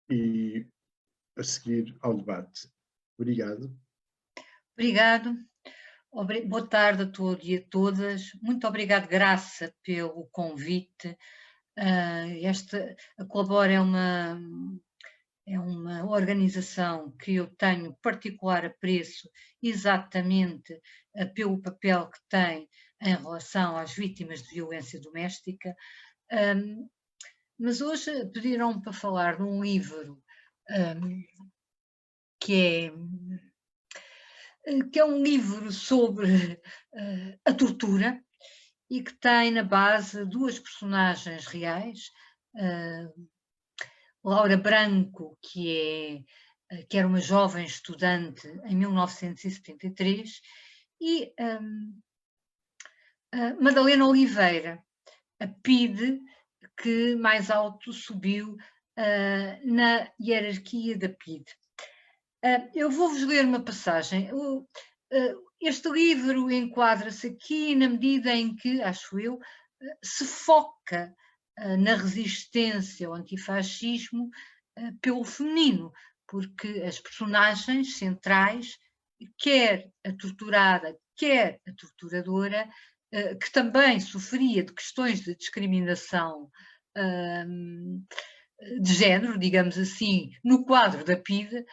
e a seguir ao debate. Obrigado. Obrigado. Boa tarde a todos e a todas. Muito obrigado, Graça, pelo convite. A Colabora é uma organização que eu tenho particular apreço exatamente pelo papel que tem em relação às vítimas de violência doméstica. Mas hoje pediram para falar de um livro que é um livro sobre a tortura e que tem na base duas personagens reais, Laura Branco, que era uma jovem estudante em 1973, e Madalena Oliveira, a PIDE, que mais alto subiu na hierarquia da PIDE. Eu vou-vos ler uma passagem. Este livro enquadra-se aqui na medida em que, acho eu, se foca na resistência ao antifascismo pelo feminino, porque as personagens centrais, quer a torturada, quer a torturadora, que também sofria de questões de discriminação de género, digamos assim, no quadro da PIDE,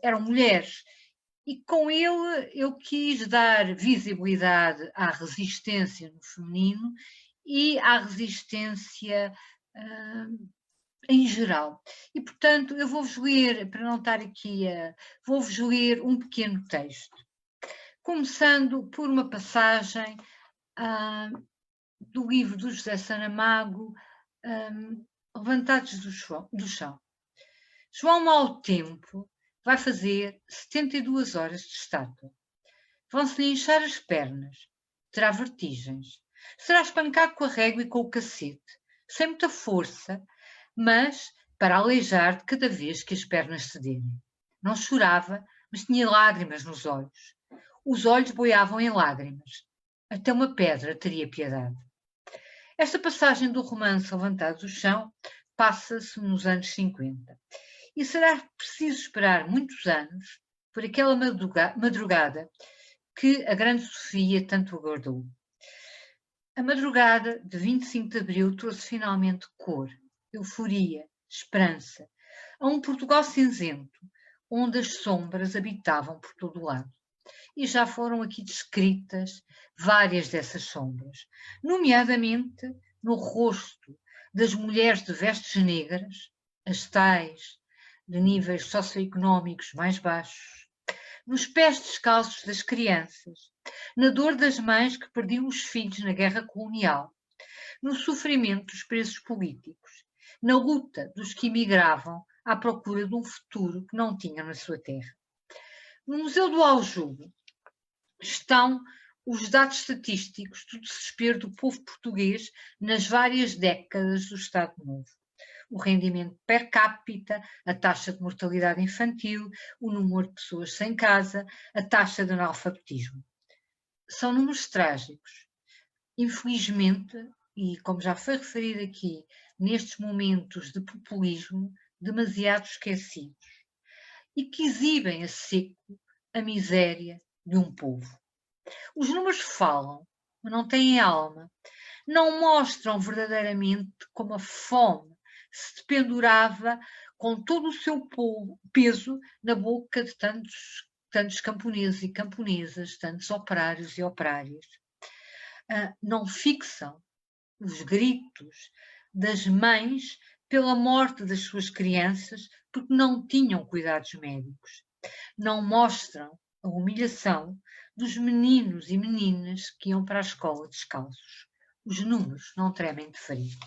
eram mulheres. E com ele eu quis dar visibilidade à resistência no feminino e à resistência em geral. E, portanto, eu vou-vos ler, para não estar aqui, vou-vos ler um pequeno texto, começando por uma passagem do livro do José Saramago, Levantados do Chão. João Mau Tempo vai fazer 72 horas de estátua. Vão-se-lhe inchar as pernas. Terá vertigens. Será espancado com a régua e com o cacete, sem muita força, mas para aleijar de cada vez que as pernas cederem. Não chorava, mas tinha lágrimas nos olhos. Os olhos boiavam em lágrimas. Até uma pedra teria piedade. Esta passagem do romance Levantados do Chão passa-se nos anos 50. E será preciso esperar muitos anos por aquela madrugada que a grande Sofia tanto aguardou. A madrugada de 25 de Abril trouxe finalmente cor, euforia, esperança, a um Portugal cinzento, onde as sombras habitavam por todo o lado. E já foram aqui descritas várias dessas sombras, nomeadamente no rosto das mulheres de vestes negras, as tais de níveis socioeconómicos mais baixos, nos pés descalços das crianças, na dor das mães que perdiam os filhos na guerra colonial, no sofrimento dos presos políticos, na luta dos que emigravam à procura de um futuro que não tinham na sua terra. No Museu do Aljube estão os dados estatísticos do desespero do povo português nas várias décadas do Estado Novo. O rendimento per capita, a taxa de mortalidade infantil, o número de pessoas sem casa, a taxa de analfabetismo. São números trágicos. Infelizmente, e como já foi referido aqui, nestes momentos de populismo, demasiado esquecidos, e que exibem a seco a miséria de um povo. Os números falam, mas não têm alma. Não mostram verdadeiramente como a fome se pendurava com todo o seu peso na boca de tantos camponeses e camponesas, tantos operários e operárias. Não fixam os gritos das mães pela morte das suas crianças porque não tinham cuidados médicos. Não mostram a humilhação dos meninos e meninas que iam para a escola descalços. Os números não tremem de frio.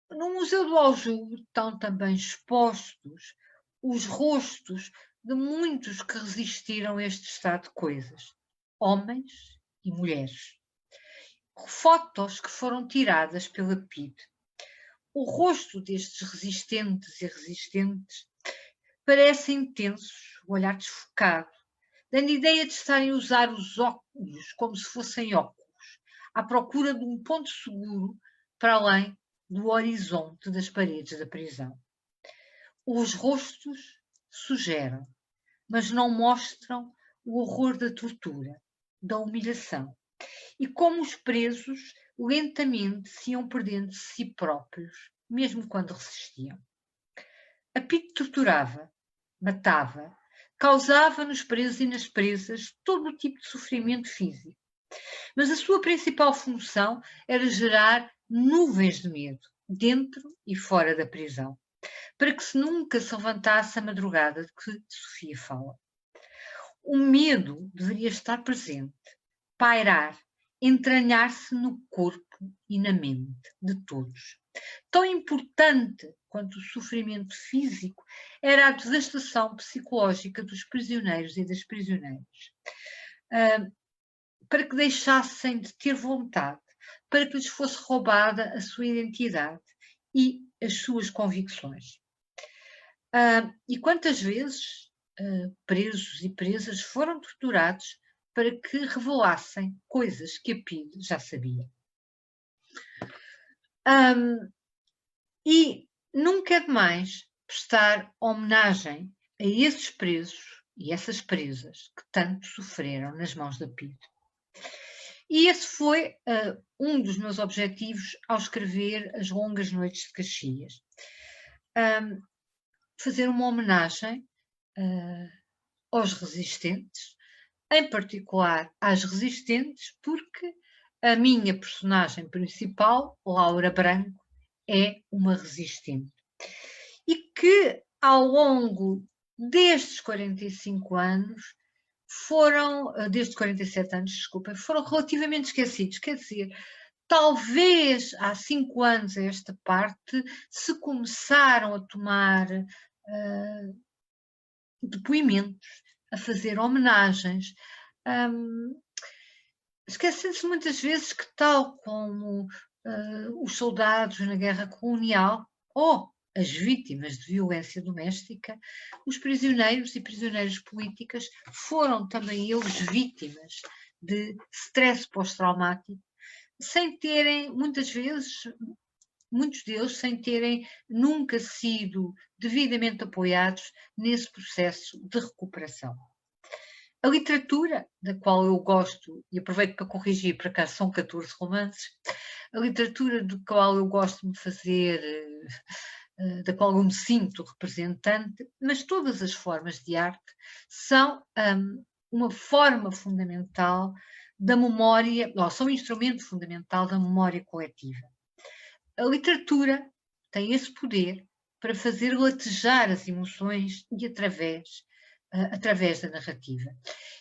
No Museu do Aljube estão também expostos os rostos de muitos que resistiram a este estado de coisas, homens e mulheres. Fotos que foram tiradas pela PIDE. O rosto destes resistentes e resistentes parece intensos, o olhar desfocado, dando ideia de estarem a usar os óculos como se fossem óculos, à procura de um ponto seguro para além do horizonte das paredes da prisão. Os rostos sugeram, mas não mostram o horror da tortura, da humilhação, e como os presos lentamente se iam perdendo de si próprios, mesmo quando resistiam. A Pito torturava, matava, causava nos presos e nas presas todo o tipo de sofrimento físico, mas a sua principal função era gerar nuvens de medo, dentro e fora da prisão, para que nunca se levantasse a madrugada de que Sofia fala. O medo deveria estar presente, pairar, entranhar-se no corpo e na mente de todos. Tão importante quanto o sofrimento físico era a devastação psicológica dos prisioneiros e das prisioneiras, para que deixassem de ter vontade, para que lhes fosse roubada a sua identidade e as suas convicções. E quantas vezes presos e presas foram torturados para que revelassem coisas que a Pide já sabia. E nunca é demais prestar homenagem a esses presos e essas presas que tanto sofreram nas mãos da Pide. E esse foi um dos meus objetivos ao escrever As Longas Noites de Caxias. Fazer uma homenagem aos resistentes, em particular às resistentes, porque a minha personagem principal, Laura Branco, é uma resistente. E que ao longo destes 45 anos, desde 47 anos, desculpem, foram relativamente esquecidos. Quer dizer, talvez há 5 anos a esta parte se começaram a tomar depoimentos, a fazer homenagens, esquecendo-se muitas vezes que, tal como os soldados na guerra colonial ou as vítimas de violência doméstica, os prisioneiros e prisioneiras políticas foram também eles vítimas de stress pós-traumático, sem terem, muitas vezes, muitos deles sem terem nunca sido devidamente apoiados nesse processo de recuperação. A literatura, da qual eu gosto, e aproveito para corrigir, por acaso são 14 romances, a literatura da qual eu gosto de fazer, da qual eu me sinto representante, mas todas as formas de arte são uma forma fundamental da memória, ou são um instrumento fundamental da memória coletiva. A literatura tem esse poder para fazer latejar as emoções e através da narrativa.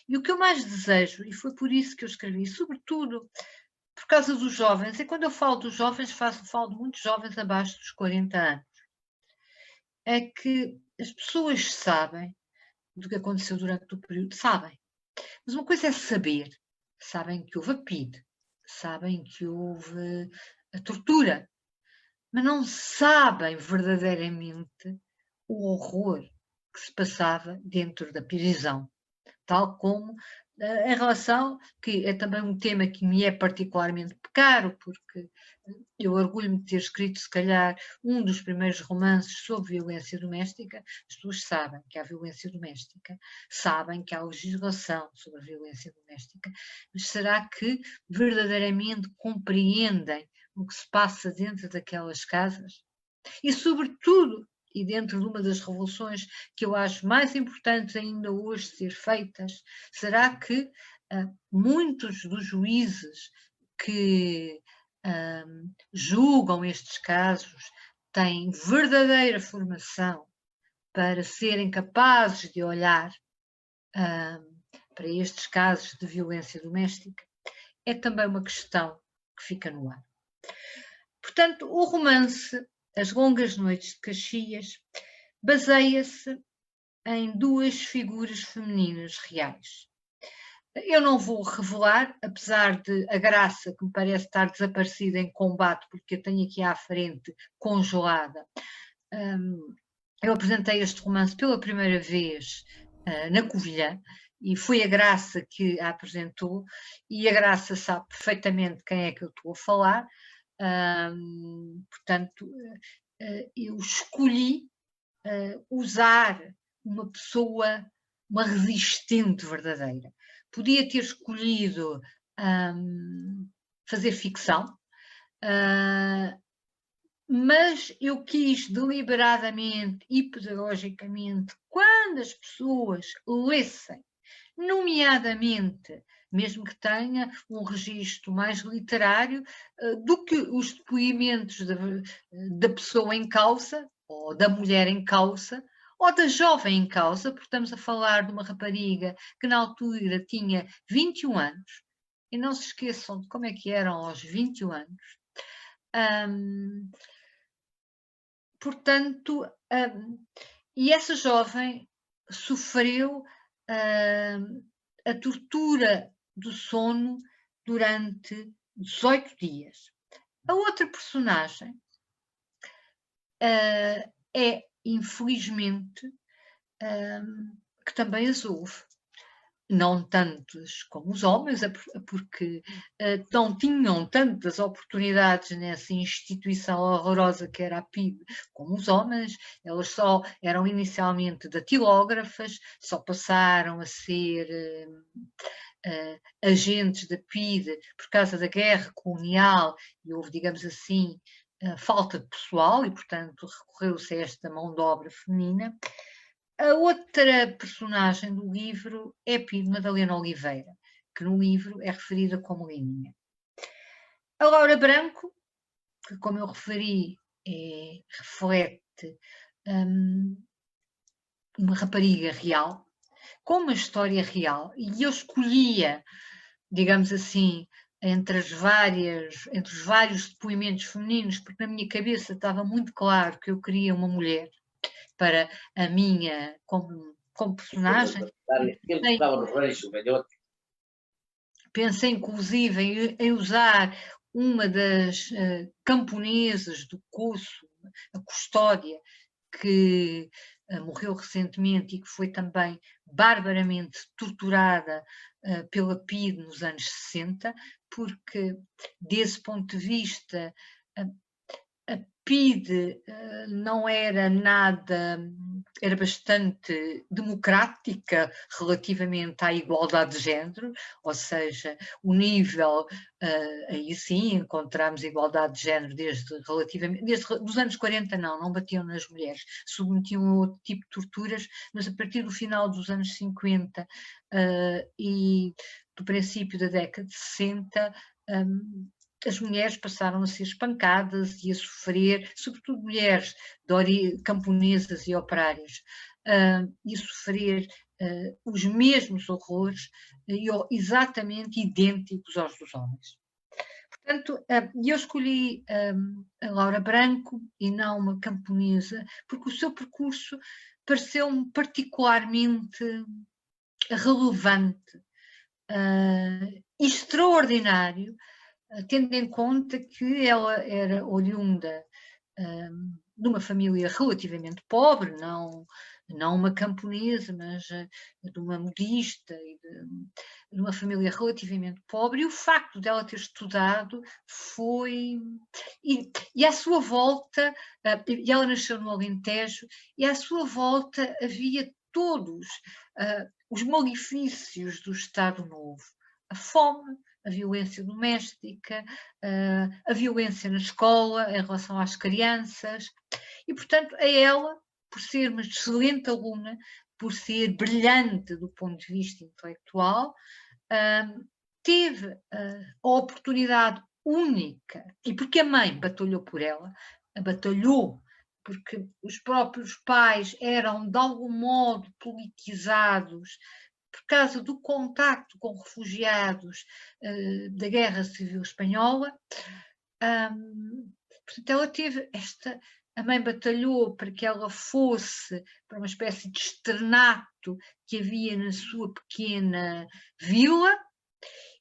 E o que eu mais desejo, e foi por isso que eu escrevi, sobretudo por causa dos jovens, e quando eu falo dos jovens, falo de muitos jovens abaixo dos 40 anos, é que as pessoas sabem do que aconteceu durante o período, sabem. Mas uma coisa é saber. Sabem que houve a PIDE, sabem que houve a tortura, mas não sabem verdadeiramente o horror que se passava dentro da prisão, tal como em relação, que é também um tema que me é particularmente caro, porque eu orgulho-me de ter escrito, se calhar, um dos primeiros romances sobre violência doméstica. As pessoas sabem que há violência doméstica, sabem que há legislação sobre a violência doméstica, mas será que verdadeiramente compreendem o que se passa dentro daquelas casas? E, sobretudo, e dentro de uma das revoluções que eu acho mais importantes ainda hoje ser feitas, será que muitos dos juízes que julgam estes casos têm verdadeira formação para serem capazes de olhar para estes casos de violência doméstica? É também uma questão que fica no ar. Portanto, o romance As Longas Noites de Caxias baseia-se em duas figuras femininas reais. Eu não vou revelar, apesar de a Graça, que me parece estar desaparecida em combate, porque eu tenho aqui à frente congelada. Eu apresentei este romance pela primeira vez na Covilhã, e foi a Graça que a apresentou, e a Graça sabe perfeitamente quem é que eu estou a falar. Portanto, eu escolhi usar uma pessoa, uma resistente verdadeira. Podia ter escolhido fazer ficção, mas eu quis deliberadamente e pedagogicamente, quando as pessoas lessem, nomeadamente, mesmo que tenha um registro mais literário, do que os depoimentos da pessoa em causa, ou da mulher em causa, ou da jovem em causa, porque estamos a falar de uma rapariga que na altura tinha 21 anos, e não se esqueçam de como é que eram aos 21 anos. Portanto, e essa jovem sofreu a tortura do sono durante 18 dias. A outra personagem é, infelizmente, que também as houve. Não tantos como os homens, porque não tinham tantas oportunidades nessa instituição horrorosa que era a PIDE como os homens. Elas só eram inicialmente datilógrafas, só passaram a ser agentes da PIDE por causa da guerra colonial e houve, digamos assim, falta de pessoal e, portanto, recorreu-se a esta mão de obra feminina. A outra personagem do livro é Pide Madalena Oliveira, que no livro é referida como Leninha. A Laura Branco, que, como eu referi, reflete uma rapariga real, com uma história real, e eu escolhia, digamos assim, entre os vários depoimentos femininos, porque na minha cabeça estava muito claro que eu queria uma mulher para a minha como personagem. Pensei inclusive em usar uma das camponesas do Coço, a Custódia, que morreu recentemente e que foi também barbaramente torturada pela PIDE nos anos 60, porque desse ponto de vista a PIDE não era nada, era bastante democrática relativamente à igualdade de género, ou seja, o nível, aí sim encontramos igualdade de género desde os anos 40 não batiam nas mulheres, submetiam a outro tipo de torturas, mas a partir do final dos anos 50 e do princípio da década de 60, as mulheres passaram a ser espancadas e a sofrer, sobretudo mulheres camponesas e operárias, e a sofrer os mesmos horrores, exatamente idênticos aos dos homens. Portanto, eu escolhi a Laura Branco e não uma camponesa, porque o seu percurso pareceu-me particularmente relevante, extraordinário, tendo em conta que ela era oriunda de uma família relativamente pobre, não uma camponesa, mas de uma modista e de uma família relativamente pobre, e o facto dela ter estudado foi... E à sua volta, e ela nasceu no Alentejo, e à sua volta havia todos os malefícios do Estado Novo. A fome, a violência doméstica, a violência na escola em relação às crianças. E, portanto, a ela, por ser uma excelente aluna, por ser brilhante do ponto de vista intelectual, teve a oportunidade única, e porque a mãe batalhou por ela, batalhou porque os próprios pais eram de algum modo politizados por causa do contacto com refugiados da Guerra Civil Espanhola. Portanto, ela teve a mãe batalhou para que ela fosse para uma espécie de externato que havia na sua pequena vila,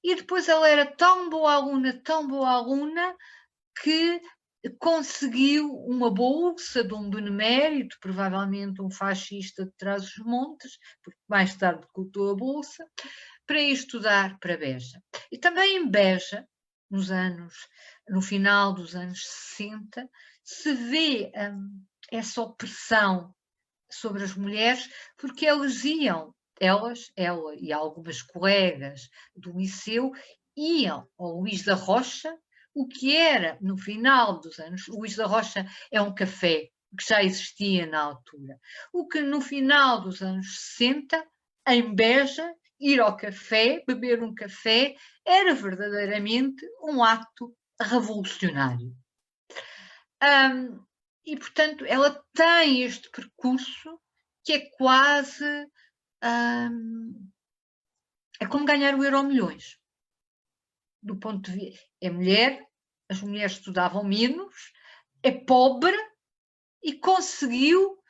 e depois ela era tão boa aluna, que conseguiu uma bolsa de um benemérito, provavelmente um fascista de Trás-os-Montes, porque mais tarde ocultou a bolsa, para ir estudar para Beja. E também em Beja, no final dos anos 60, se vê essa opressão sobre as mulheres, porque ela e algumas colegas do liceu, iam ao Luís da Rocha, o que era, no final dos anos, o Luís da Rocha é um café que já existia na altura, o que no final dos anos 60, em Beja, ir ao café, beber um café, era verdadeiramente um ato revolucionário. E, portanto, ela tem este percurso que é quase... é como ganhar o Euromilhões. Do ponto de vista... É mulher, as mulheres estudavam menos, é pobre e conseguiu,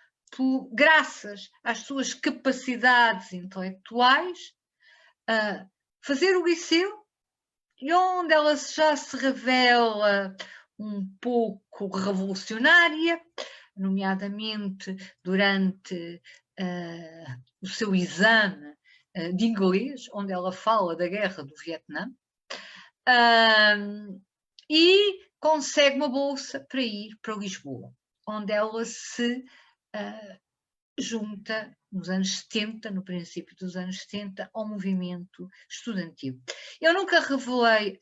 graças às suas capacidades intelectuais, fazer o liceu, e onde ela já se revela um pouco revolucionária, nomeadamente durante o seu exame de inglês, onde ela fala da guerra do Vietnã, e consegue uma bolsa para ir para Lisboa, onde ela se junta nos anos 70, no princípio dos anos 70, ao movimento estudantil. Eu nunca revelei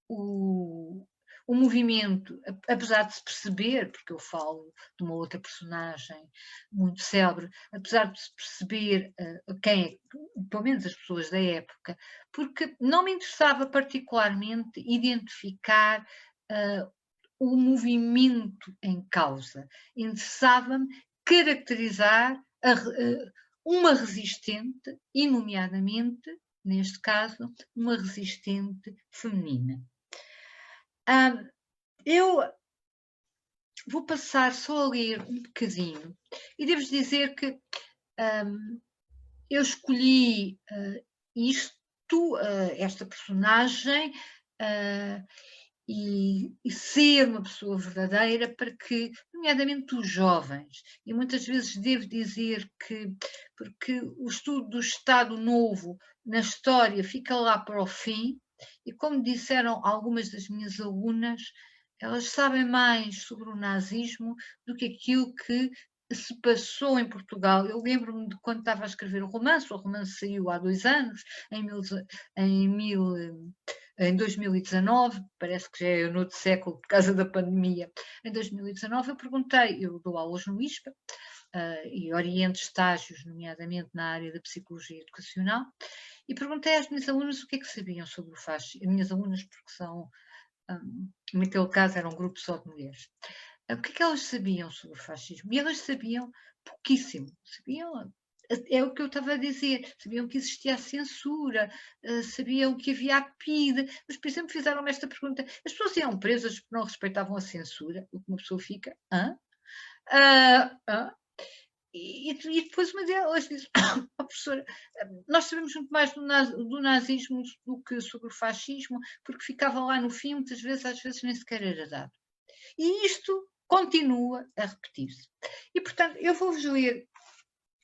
o movimento, apesar de se perceber, porque eu falo de uma outra personagem muito célebre, apesar de se perceber quem é, pelo menos as pessoas da época, porque não me interessava particularmente identificar o movimento em causa. Interessava-me caracterizar uma resistente, e nomeadamente, neste caso, uma resistente feminina. Eu vou passar só a ler um bocadinho e devo dizer que eu escolhi esta personagem e ser uma pessoa verdadeira para que, nomeadamente os jovens, e muitas vezes devo dizer que, porque o estudo do Estado Novo na história fica lá para o fim, e como disseram algumas das minhas alunas, elas sabem mais sobre o nazismo do que aquilo que se passou em Portugal. Eu lembro-me de quando estava a escrever o romance saiu há 2 anos, em 2019, parece que já é no outro século por causa da pandemia. Em 2019 eu perguntei, eu dou aulas no ISPA e oriento estágios, nomeadamente na área da psicologia educacional, e perguntei às minhas alunas o que é que sabiam sobre o fascismo. As minhas alunas, porque são, naquele caso era um grupo só de mulheres. O que é que elas sabiam sobre o fascismo? E elas sabiam pouquíssimo, sabiam... É o que eu estava a dizer, sabiam que existia a censura, sabiam que havia a PIDE, mas, por exemplo, fizeram-me esta pergunta: as pessoas iam presas porque não respeitavam a censura? O que uma pessoa fica, E depois uma delas disse: professora, nós sabemos muito mais do nazismo do que sobre o fascismo, porque ficava lá no fim, muitas vezes, às vezes nem sequer era dado. E isto continua a repetir-se. E, portanto, eu vou-vos ler,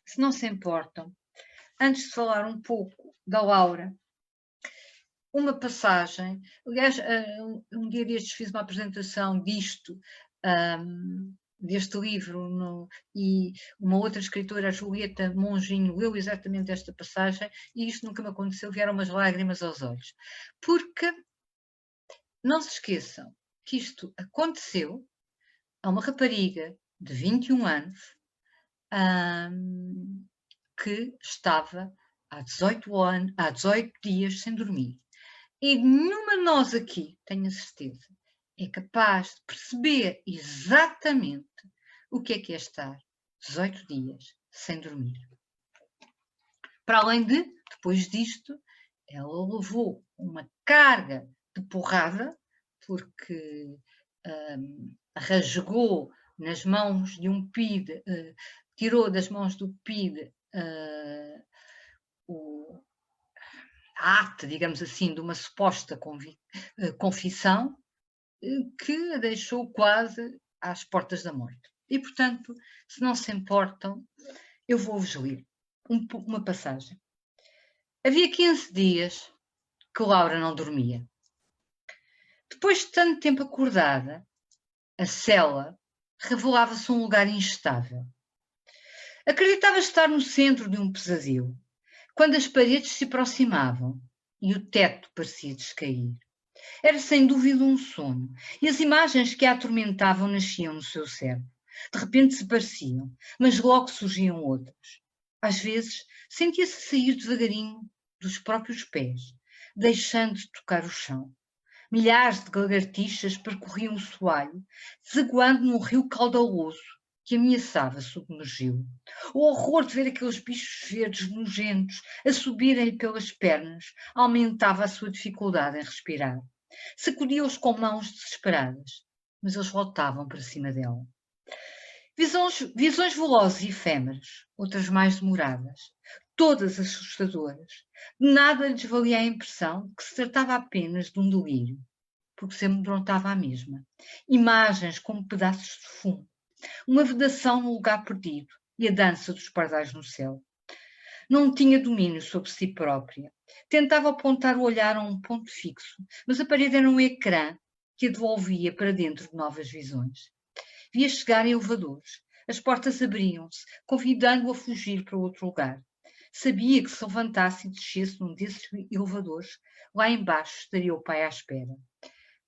se não se importam, antes de falar um pouco da Laura, uma passagem. Aliás, um dia destes fiz uma apresentação deste livro, e uma outra escritora, a Julieta Monginho, leu exatamente esta passagem, e isto nunca me aconteceu, vieram umas lágrimas aos olhos. Porque, não se esqueçam, que isto aconteceu a uma rapariga de 21 anos, que estava há 18 dias sem dormir. E nenhuma de nós aqui, tenho a certeza, é capaz de perceber exatamente o que é estar 18 dias sem dormir. Para além de, depois disto, ela levou uma carga de porrada, porque rasgou nas mãos de um PIDE, tirou das mãos do PIDE a ata, digamos assim, de uma suposta confissão, que a deixou quase às portas da morte. E, portanto, se não se importam, eu vou-vos ler uma passagem. Havia 15 dias que Laura não dormia. Depois de tanto tempo acordada, a cela revelava-se um lugar instável. Acreditava estar no centro de um pesadelo, quando as paredes se aproximavam e o teto parecia descair. Era sem dúvida um sonho, e as imagens que a atormentavam nasciam no seu cérebro. De repente desapareciam, mas logo surgiam outras. Às vezes, sentia-se sair devagarinho dos próprios pés, deixando de tocar o chão. Milhares de lagartixas percorriam o soalho, desaguando num rio caudaloso que ameaçava submergi-lo. O horror de ver aqueles bichos verdes nojentos a subirem-lhe pelas pernas aumentava a sua dificuldade em respirar. Sacudia-os com mãos desesperadas, mas eles voltavam para cima dela. Visões velozes e efêmeras, outras mais demoradas, todas assustadoras. De nada lhes valia a impressão de que se tratava apenas de um delírio, porque se amedrontava a mesma. Imagens como pedaços de fumo, uma vedação no lugar perdido e a dança dos pardais no céu. Não tinha domínio sobre si própria. Tentava apontar o olhar a um ponto fixo, mas a parede era um ecrã que a devolvia para dentro de novas visões. Via chegar em elevadores. As portas abriam-se, convidando-o a fugir para outro lugar. Sabia que se levantasse e descesse num desses elevadores, lá embaixo estaria o pai à espera.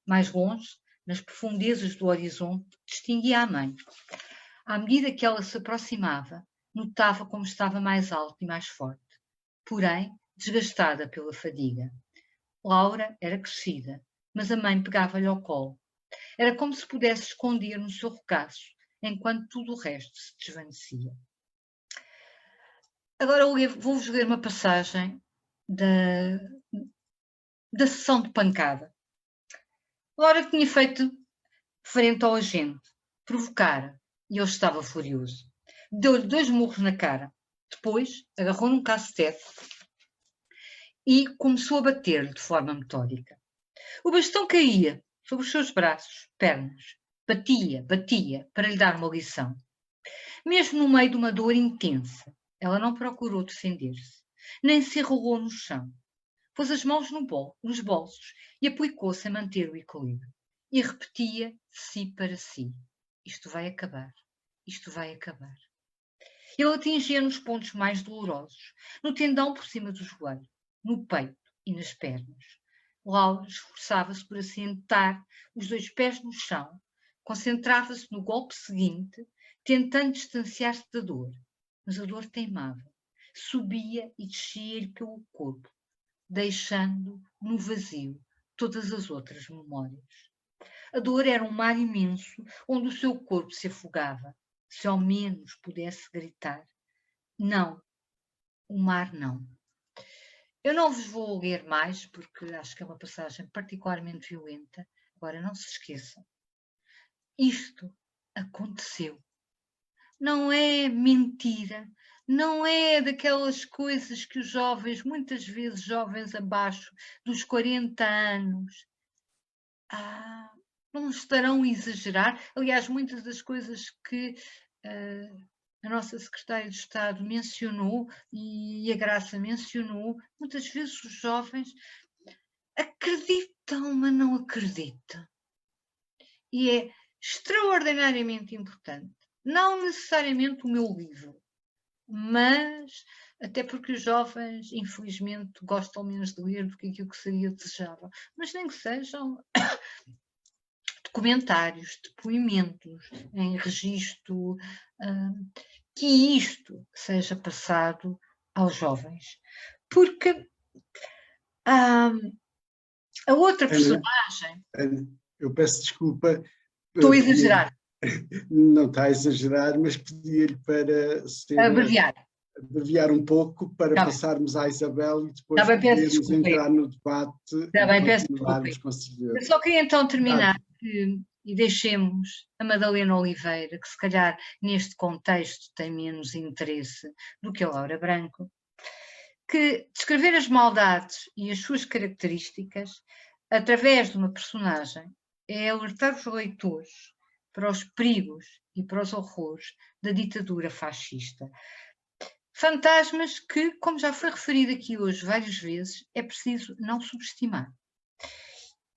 Mais longe, nas profundezas do horizonte, distinguia a mãe. À medida que ela se aproximava, notava como estava mais alto e mais forte, porém desgastada pela fadiga. Laura era crescida, mas a mãe pegava-lhe ao colo. Era como se pudesse esconder no seu regaço, enquanto tudo o resto se desvanecia. Agora vou-vos ler uma passagem da sessão de pancada. Laura tinha feito frente ao agente, provocara, e ele estava furioso. Deu-lhe 2 murros na cara. Depois agarrou num cacetete e começou a bater-lhe de forma metódica. O bastão caía sobre os seus braços, pernas. Batia, para lhe dar uma lição. Mesmo no meio de uma dor intensa, ela não procurou defender-se, nem se enrolou no chão. Pôs as mãos nos bolsos e aplicou-se a manter o equilíbrio. E repetia de si para si: isto vai acabar, isto vai acabar. Ele atingia nos pontos mais dolorosos, no tendão por cima do joelho, no peito e nas pernas. Laura esforçava-se por assentar os 2 pés no chão, concentrava-se no golpe seguinte, tentando distanciar-se da dor. Mas a dor teimava, subia e descia-lhe pelo corpo, deixando no vazio todas as outras memórias. A dor era um mar imenso onde o seu corpo se afogava, se ao menos pudesse gritar. Não, o mar não. Eu não vos vou ler mais, porque acho que é uma passagem particularmente violenta. Agora, não se esqueçam. Isto aconteceu. Não é mentira. Não é daquelas coisas que os jovens, muitas vezes jovens abaixo dos 40 anos, não estarão a exagerar. Aliás, muitas das coisas que a nossa Secretária de Estado mencionou e a Graça mencionou, muitas vezes os jovens acreditam, mas não acreditam. E é extraordinariamente importante. Não necessariamente o meu livro, mas até porque os jovens, infelizmente, gostam menos de ler do que aquilo que seria desejável. Mas nem que sejam documentários, depoimentos em registro, que isto seja passado aos jovens. Porque a outra personagem... Ana, eu peço desculpa. Estou a exagerar. Não está a exagerar, mas pedi-lhe para abreviar um pouco para passarmos à Isabel e depois podermos entrar no debate e continuarmos com a Silvia. Eu só queria então terminar e deixemos a Madalena Oliveira, que se calhar neste contexto tem menos interesse do que a Laura Branco, que descrever as maldades e as suas características através de uma personagem é alertar os leitores para os perigos e para os horrores da ditadura fascista. Fantasmas que, como já foi referido aqui hoje várias vezes, é preciso não subestimar.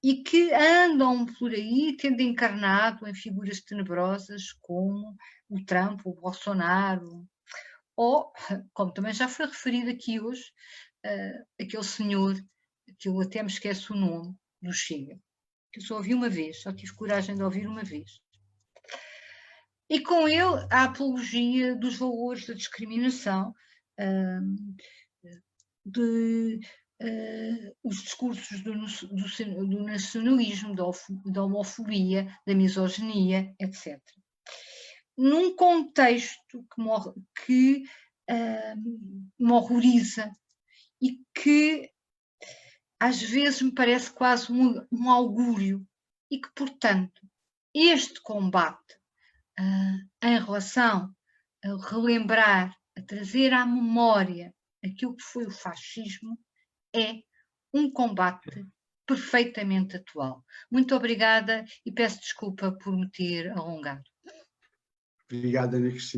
e que andam por aí tendo encarnado em figuras tenebrosas como o Trump, o Bolsonaro, ou, como também já foi referido aqui hoje, aquele senhor, que eu até me esqueço o nome, do Chega, que eu só ouvi uma vez, só tive coragem de ouvir uma vez. E com ele a apologia dos valores da discriminação, os discursos do nacionalismo, da homofobia, da misoginia, etc. Num contexto que me horroriza e que às vezes me parece quase um augúrio, e que, portanto, este combate em relação a relembrar, a trazer à memória aquilo que foi o fascismo, é um combate perfeitamente atual. Muito obrigada e peço desculpa por me ter alongado. Obrigada, Ana Cristina.